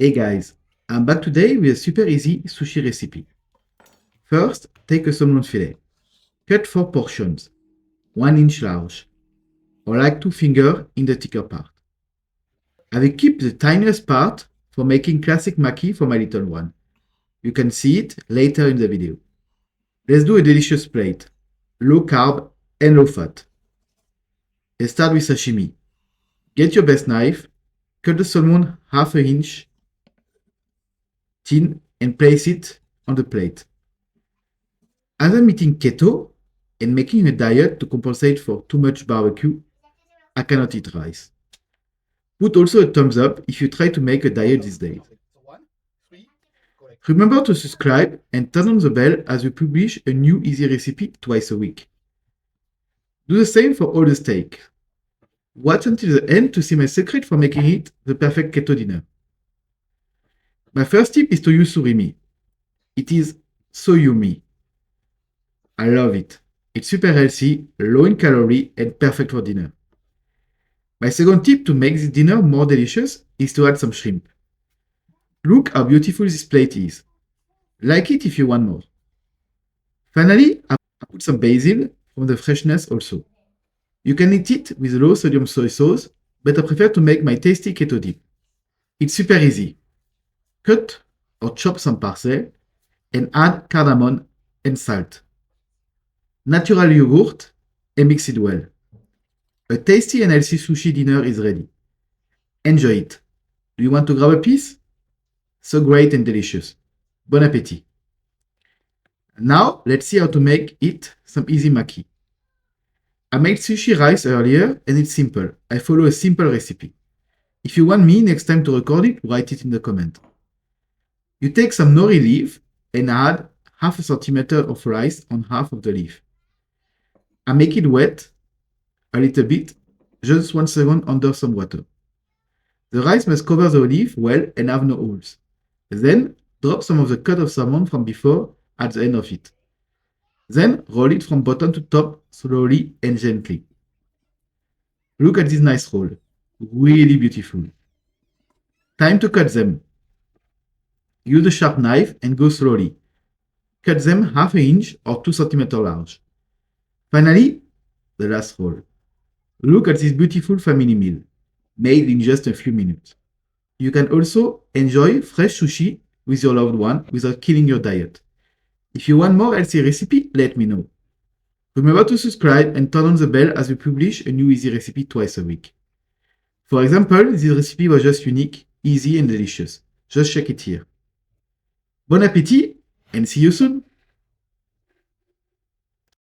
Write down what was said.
Hey guys, I'm back today with a super easy sushi recipe. First, take a salmon fillet. Cut 4 portions, 1 inch large, or like 2 fingers in the thicker part. I will keep the tiniest part for making classic maki for my little one. You can see it later in the video. Let's do a delicious plate, low carb and low fat. Let's start with sashimi. Get your best knife, cut the salmon half an inch thin and place it on the plate. As I'm eating keto and making a diet to compensate for too much barbecue, I cannot eat rice. Put also a thumbs up if you try to make a diet these days. Remember to subscribe and turn on the bell as we publish a new easy recipe twice a week. Do the same for all the steak. Watch until the end to see my secret for making it the perfect keto dinner. My first tip is to use surimi. It is so yummy. I love it. It's super healthy, low in calorie, and perfect for dinner. My second tip to make this dinner more delicious is to add some shrimp. Look how beautiful this plate is. Like it if you want more. Finally, I put some basil from the freshness also. You can eat it with low sodium soy sauce, but I prefer to make my tasty keto dip. It's super easy. Cut or chop some parsley and add cardamom and salt. Natural yogurt and mix it well. A tasty and healthy sushi dinner is ready. Enjoy it. Do you want to grab a piece? So great and delicious. Bon appétit. Now let's see how to make it some easy maki. I made sushi rice earlier and it's simple. I follow a simple recipe. If you want me next time to record it, write it in the comment. You take some nori leaf and add half a centimeter of rice on half of the leaf. I make it wet a little bit, just 1 second under some water. The rice must cover the leaf well and have no holes. Then drop some of the cut of salmon from before at the end of it. Then roll it from bottom to top slowly and gently. Look at this nice roll. Really beautiful. Time to cut them. Use a sharp knife and go slowly. Cut them half an inch or 2 centimeters large. Finally, the last roll. Look at this beautiful family meal, made in just a few minutes. You can also enjoy fresh sushi with your loved one without killing your diet. If you want more healthy recipe, let me know. Remember to subscribe and turn on the bell as we publish a new easy recipe twice a week. For example, this recipe was just unique, easy and delicious. Just check it here. Bon appétit and see you soon!